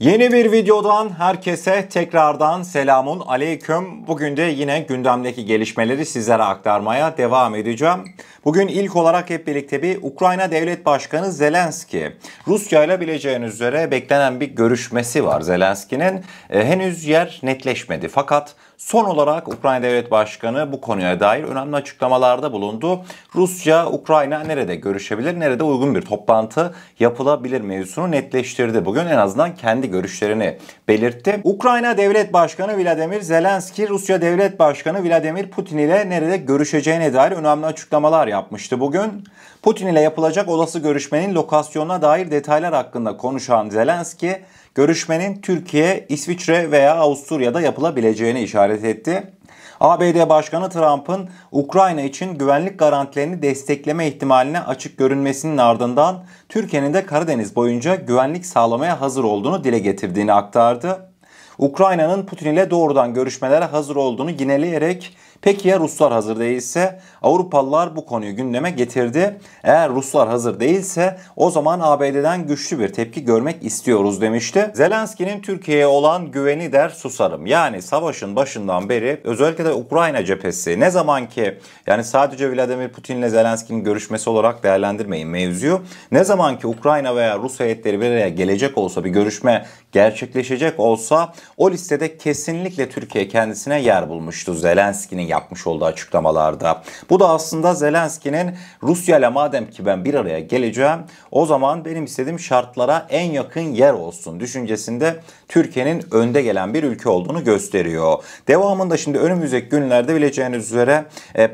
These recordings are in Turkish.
Yeni bir videodan herkese tekrardan selamun aleyküm. Bugün de yine gündemdeki gelişmeleri sizlere aktarmaya devam edeceğim. Bugün ilk olarak hep birlikte bir Ukrayna Devlet Başkanı Zelenski, Rusya ile bileceğiniz üzere beklenen bir görüşmesi var Zelenski'nin. Henüz yer netleşmedi fakat son olarak Ukrayna Devlet Başkanı bu konuya dair önemli açıklamalarda bulundu. Rusya, Ukrayna nerede görüşebilir, nerede uygun bir toplantı yapılabilir mevzusunu netleştirdi. Bugün en azından kendi görüşlerini belirtti. Ukrayna Devlet Başkanı Vladimir Zelenski, Rusya Devlet Başkanı Vladimir Putin ile nerede görüşeceğine dair önemli açıklamalar yapmıştı bugün. Putin ile yapılacak olası görüşmenin lokasyonuna dair detaylar hakkında konuşan Zelenski, görüşmenin Türkiye, İsviçre veya Avusturya'da yapılabileceğini işaret etti. ABD Başkanı Trump'ın Ukrayna için güvenlik garantilerini destekleme ihtimaline açık görünmesinin ardından Türkiye'nin de Karadeniz boyunca güvenlik sağlamaya hazır olduğunu dile getirdiğini aktardı. Ukrayna'nın Putin ile doğrudan görüşmelere hazır olduğunu yineleyerek peki ya Ruslar hazır değilse? Avrupalılar bu konuyu gündeme getirdi. Eğer Ruslar hazır değilse o zaman ABD'den güçlü bir tepki görmek istiyoruz demişti. Zelenski'nin Türkiye'ye olan güveni der susarım. Yani savaşın başından beri özellikle de Ukrayna cephesi ne zaman ki yani sadece Vladimir Putin ile Zelenski'nin görüşmesi olarak değerlendirmeyin mevzuyu. Ne zaman ki Ukrayna veya Rus heyetleri bir araya gelecek olsa, bir görüşme gerçekleşecek olsa o listede kesinlikle Türkiye kendisine yer bulmuştu Zelenski'nin yapmış olduğu açıklamalarda. Bu da aslında Zelenski'nin Rusya ile madem ki ben bir araya geleceğim o zaman benim istediğim şartlara en yakın yer olsun düşüncesinde Türkiye'nin önde gelen bir ülke olduğunu gösteriyor. Devamında şimdi önümüzdeki günlerde bileceğiniz üzere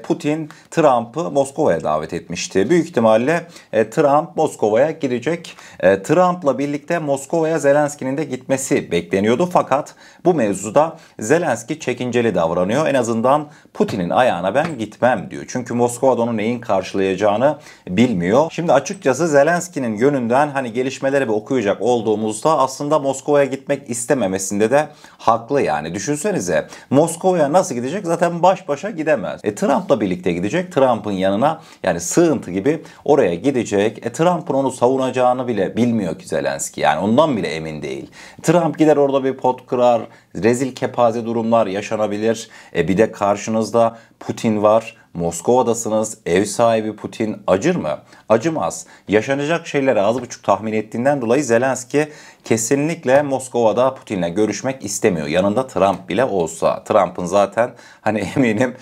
Putin Trump'ı Moskova'ya davet etmişti. Büyük ihtimalle Trump Moskova'ya gidecek. Trump'la birlikte Moskova'ya Zelenski'nin de gitmesi bekleniyordu fakat bu mevzuda Zelenski çekinceli davranıyor. En azından Putin'in ayağına ben gitmem diyor. Çünkü Moskova'da onu neyin karşılayacağını bilmiyor. Şimdi açıkçası Zelenski'nin yönünden hani gelişmeleri bir okuyacak olduğumuzda aslında Moskova'ya gitmek istememesinde de haklı yani. Düşünsenize Moskova'ya nasıl gidecek? Zaten baş başa gidemez. Trump'la birlikte gidecek. Trump'ın yanına yani sığıntı gibi oraya gidecek. Trump'ın onu savunacağını bile bilmiyor ki Zelenski. Yani ondan bile emin değil. Trump gider orada bir pot kırar. Rezil kepaze durumlar yaşanabilir. Bir de karşınızda Putin var. Moskova'dasınız. Ev sahibi Putin acır mı? Acımaz. Yaşanacak şeyleri az buçuk tahmin ettiğinden dolayı Zelenski kesinlikle Moskova'da Putin'le görüşmek istemiyor. Yanında Trump bile olsa. Trump'ın zaten hani eminim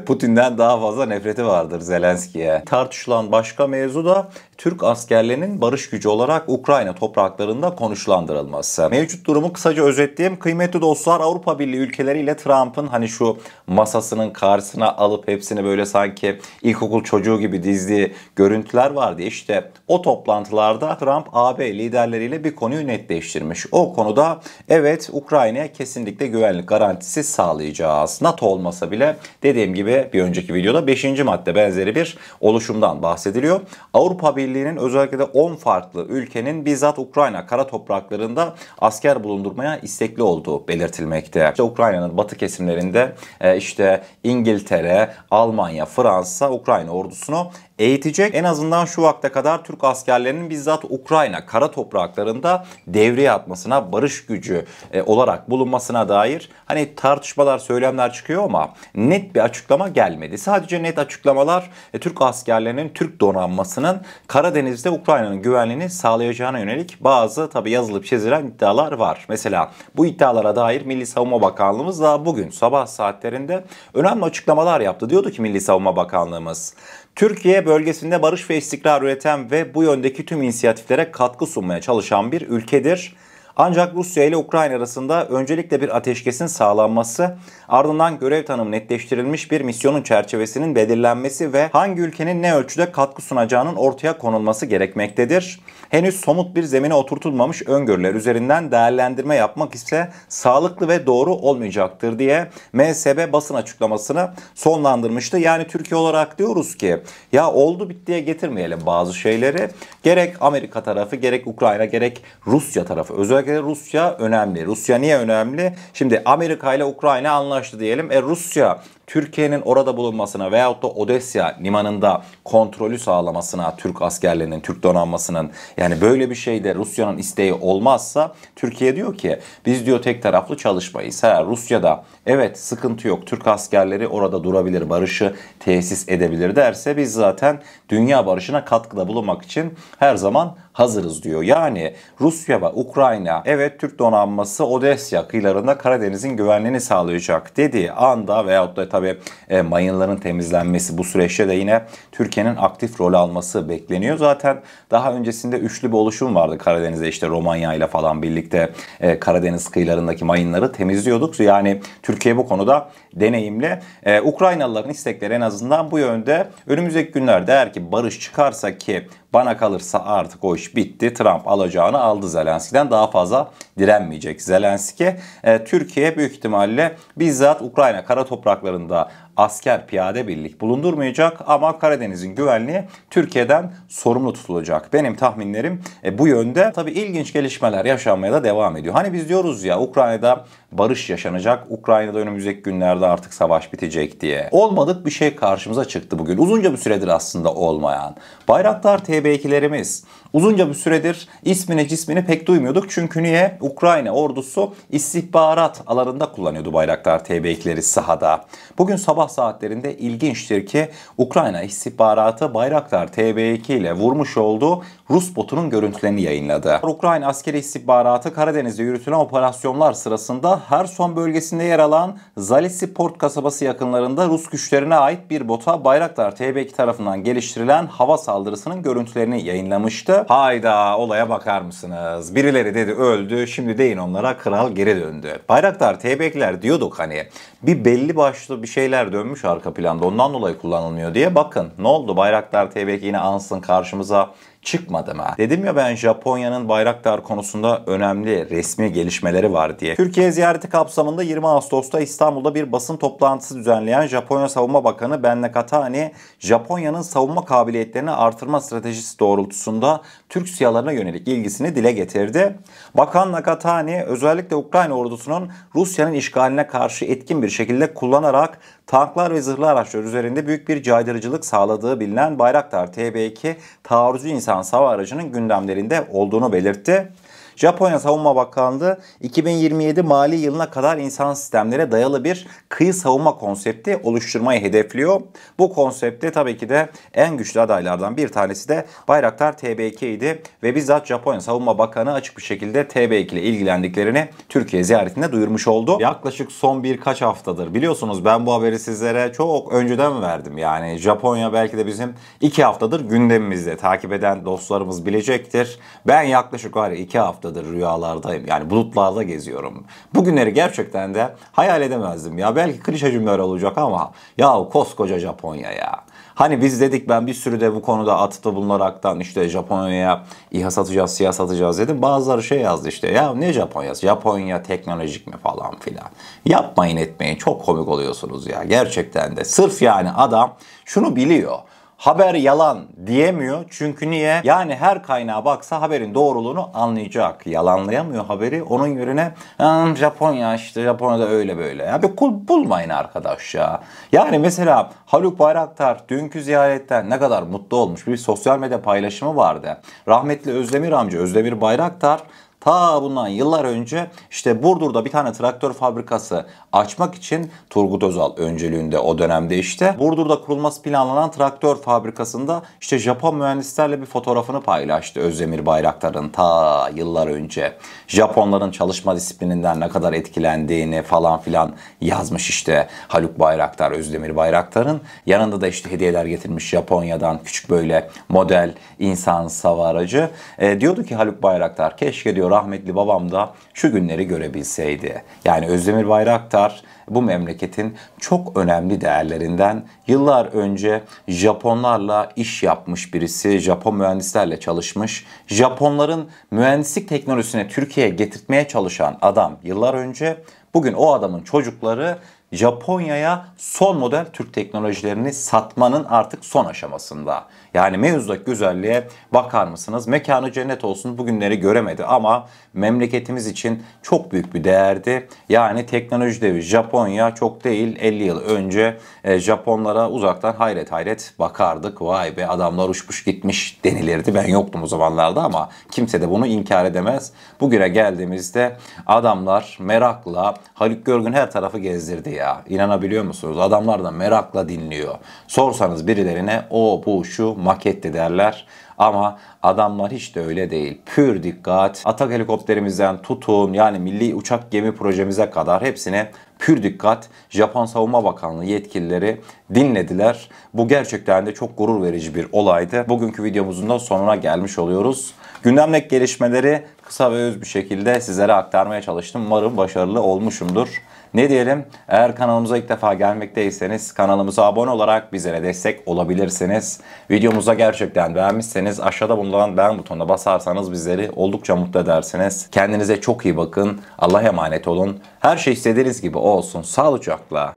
Putin'den daha fazla nefreti vardır Zelenski'ye. Tartışılan başka mevzu da Türk askerlerinin barış gücü olarak Ukrayna topraklarında konuşlandırılması. Mevcut durumu kısaca özetleyeyim. Kıymetli dostlar, Avrupa Birliği ülkeleriyle Trump'ın hani şu masasının karşısına alıp hepsini böyle sanki ilkokul çocuğu gibi dizdiği görüntüler vardı. İşte o toplantılarda Trump AB liderleriyle bir konuyu netleştirmiş. O konuda evet Ukrayna'ya kesinlikle güvenlik garantisi sağlayacağız. NATO olmasa bile dediğim gibi bir önceki videoda 5. madde benzeri bir oluşumdan bahsediliyor. Avrupa Birliği'nin özellikle de 10 farklı ülkenin bizzat Ukrayna kara topraklarında asker bulundurmaya istekli olduğu belirtilmekte. İşte Ukrayna'nın batı kesimlerinde işte İngiltere, Almanya, Fransa Ukrayna ordusunu eğitecek. En azından şu vakte kadar Türk askerlerinin bizzat Ukrayna kara topraklarında devreye atmasına, barış gücü olarak bulunmasına dair hani tartışmalar, söylemler çıkıyor ama net bir açıklama gelmedi. Sadece net açıklamalar Türk askerlerinin, Türk donanmasının Karadeniz'de Ukrayna'nın güvenliğini sağlayacağına yönelik bazı tabi yazılıp çizilen iddialar var. Mesela bu iddialara dair Milli Savunma Bakanlığımız daha bugün sabah saatlerinde önemli açıklamalar yaptı. Diyordu ki Milli Savunma Bakanlığımız, Türkiye bölgesinde barış ve istikrar üreten ve bu yöndeki tüm inisiyatiflere katkı sunmaya çalışan bir ülkedir. Ancak Rusya ile Ukrayna arasında öncelikle bir ateşkesin sağlanması, ardından görev tanımı netleştirilmiş bir misyonun çerçevesinin belirlenmesi ve hangi ülkenin ne ölçüde katkı sunacağının ortaya konulması gerekmektedir. Henüz somut bir zemine oturtulmamış öngörüler üzerinden değerlendirme yapmak ise sağlıklı ve doğru olmayacaktır diye MSB basın açıklamasını sonlandırmıştı. Yani Türkiye olarak diyoruz ki ya oldu bittiye getirmeyelim bazı şeyleri. Gerek Amerika tarafı, gerek Ukrayna, gerek Rusya tarafı. Özellikle Rusya önemli. Rusya niye önemli? Şimdi Amerika ile Ukrayna anlaştı diyelim. Rusya Türkiye'nin orada bulunmasına veyahut da Odessa limanında kontrolü sağlamasına Türk askerlerinin, Türk donanmasının Yani böyle bir şeyde Rusya'nın isteği olmazsa Türkiye diyor ki biz diyor tek taraflı çalışmayız. Rusya'da evet sıkıntı yok, Türk askerleri orada durabilir, barışı tesis edebilir derse biz zaten dünya barışına katkıda bulunmak için her zaman hazırız diyor. Yani Rusya ve Ukrayna evet Türk donanması Odessa kıyılarında Karadeniz'in güvenliğini sağlayacak dediği anda veyahut da tabii mayınların temizlenmesi bu süreçte de yine Türkiye'nin aktif rol alması bekleniyor. Zaten daha öncesinde üçlü bir oluşum vardı Karadeniz'de, işte Romanya ile falan birlikte Karadeniz kıyılarındaki mayınları temizliyorduk. Yani Türkiye bu konuda deneyimli. Ukraynalıların istekleri en azından bu yönde. Önümüzdeki günlerde eğer ki barış çıkarsa, ki bana kalırsa artık o iş bitti. Trump alacağını aldı Zelenski'den. Daha fazla direnmeyecek Zelenski. Türkiye büyük ihtimalle bizzat Ukrayna kara topraklarında asker piyade birlik bulundurmayacak ama Karadeniz'in güvenliği Türkiye'den sorumlu tutulacak. Benim tahminlerim bu yönde. Tabii ilginç gelişmeler yaşanmaya da devam ediyor. Hani biz diyoruz ya Ukrayna'da barış yaşanacak, Ukrayna'da önümüzdeki günlerde artık savaş bitecek diye. Olmadık bir şey karşımıza çıktı bugün. Uzunca bir süredir aslında olmayan. Bayraktar TB2'lerimiz uzunca bir süredir ismini cismini pek duymuyorduk. Çünkü niye? Ukrayna ordusu istihbarat alanında kullanıyordu Bayraktar TB2'leri sahada. Bugün sabah saatlerinde ilginçtir ki Ukrayna istihbaratı Bayraktar TB2 ile vurmuş olduğu Rus botunun görüntülerini yayınladı. Ukrayna askeri istihbaratı Karadeniz'de yürütülen operasyonlar sırasında Herson bölgesinde yer alan Zalisi Port kasabası yakınlarında Rus güçlerine ait bir bota Bayraktar TB2 tarafından geliştirilen hava saldırısının görüntülerini yayınlamıştı. Hayda, olaya bakar mısınız? Birileri dedi öldü, şimdi deyin onlara kral geri döndü. Bayraktar TB2'ler diyorduk hani bir belli başlı bir şeyler dönmüş arka planda, ondan dolayı kullanılmıyor diye. Bakın ne oldu, Bayraktar TB2 yine ansın karşımıza çıkmadı mı? Dedim ya ben Japonya'nın Bayraktar konusunda önemli resmi gelişmeleri var diye. Türkiye ziyareti kapsamında 20 Ağustos'ta İstanbul'da bir basın toplantısı düzenleyen Japonya Savunma Bakanı Ben Nakatani, Japonya'nın savunma kabiliyetlerini artırma stratejisi doğrultusunda Türk SİHA'larına yönelik ilgisini dile getirdi. Bakan Nakatani özellikle Ukrayna ordusunun Rusya'nın işgaline karşı etkin bir şekilde kullanarak tanklar ve zırhlı araçlar üzerinde büyük bir caydırıcılık sağladığı bilinen Bayraktar TB2 taarruzcu insan hava aracının gündemlerinde olduğunu belirtti. Japonya Savunma Bakanlığı 2027 mali yılına kadar insan sistemlere dayalı bir kıyı savunma konsepti oluşturmayı hedefliyor. Bu konsepte tabii ki de en güçlü adaylardan bir tanesi de Bayraktar TB2 idi ve bizzat Japonya Savunma Bakanı açık bir şekilde TB2 ile ilgilendiklerini Türkiye ziyaretinde duyurmuş oldu. Yaklaşık son birkaç haftadır biliyorsunuz ben bu haberi sizlere çok önceden verdim. Yani Japonya belki de bizim 2 haftadır gündemimizde, takip eden dostlarımız bilecektir. Ben yaklaşık 2 haftadır rüyalardayım. Yani bulutlarda geziyorum. Bugünleri gerçekten de hayal edemezdim ya. Belki klişe cümleler olacak ama ya koskoca Japonya ya. Hani biz dedik, ben bir sürü de bu konuda atıfta bulunaraktan işte Japonya'ya İHA satacağız, SİHA satacağız dedim. Bazıları şey yazdı işte, ya ne Japonya'sı? Japonya teknolojik mi falan filan. Yapmayın etmeyin, çok komik oluyorsunuz ya gerçekten de. Sırf yani adam şunu biliyor. Haber yalan diyemiyor çünkü niye? Yani her kaynağa baksa haberin doğruluğunu anlayacak. Yalanlayamıyor haberi. Onun yerine Japonya işte Japonya'da öyle böyle. Ya bir kul bulmayın arkadaş ya. Yani mesela Haluk Bayraktar dünkü ziyaretten ne kadar mutlu olmuş. Bir sosyal medya paylaşımı vardı. Rahmetli Özdemir amca Özdemir Bayraktar ta bundan yıllar önce işte Burdur'da bir tane traktör fabrikası açmak için Turgut Özal öncülüğünde o dönemde işte Burdur'da kurulması planlanan traktör fabrikasında işte Japon mühendislerle bir fotoğrafını paylaştı Özdemir Bayraktar'ın ta yıllar önce. Japonların çalışma disiplininden ne kadar etkilendiğini falan filan yazmış işte Haluk Bayraktar, Özdemir Bayraktar'ın. Yanında da işte hediyeler getirmiş Japonya'dan, küçük böyle model insansız hava aracı. Diyordu ki Haluk Bayraktar, keşke diyor rahmetli babam da şu günleri görebilseydi. Yani Özdemir Bayraktar bu memleketin çok önemli değerlerinden, yıllar önce Japonlarla iş yapmış birisi, Japon mühendislerle çalışmış, Japonların mühendislik teknolojisini Türkiye'ye getirtmeye çalışan adam yıllar önce. Bugün o adamın çocukları Japonya'ya son model Türk teknolojilerini satmanın artık son aşamasında. Yani mevzudaki güzelliğe bakar mısınız? Mekanı cennet olsun, bugünleri göremedi ama memleketimiz için çok büyük bir değerdi. Yani teknoloji devi Japonya, çok değil 50 yıl önce Japonlara uzaktan hayret hayret bakardık. Vay be, adamlar uçmuş gitmiş denilirdi. Ben yoktum o zamanlarda ama kimse de bunu inkar edemez. Bugüne geldiğimizde adamlar merakla, Haluk Görgün her tarafı gezdirdi ya. İnanabiliyor musunuz? Adamlar da merakla dinliyor. Sorsanız birilerine o bu şu maketti derler. Ama adamlar hiç de öyle değil. Pür dikkat. Atak helikopterimizden tutun, yani milli uçak gemi projemize kadar hepsine pür dikkat Japon Savunma Bakanlığı yetkilileri dinlediler. Bu gerçekten de çok gurur verici bir olaydı. Bugünkü videomuzun da sonuna gelmiş oluyoruz. Gündemdeki gelişmeleri kısa ve öz bir şekilde sizlere aktarmaya çalıştım. Umarım başarılı olmuşumdur. Ne diyelim? Eğer kanalımıza ilk defa gelmekteyseniz kanalımıza abone olarak bizlere destek olabilirsiniz. Videomuza gerçekten beğenmişseniz aşağıda bulunan beğen butonuna basarsanız bizleri oldukça mutlu edersiniz. Kendinize çok iyi bakın. Allah'a emanet olun. Her şey istediğiniz gibi olsun. Sağlıcakla.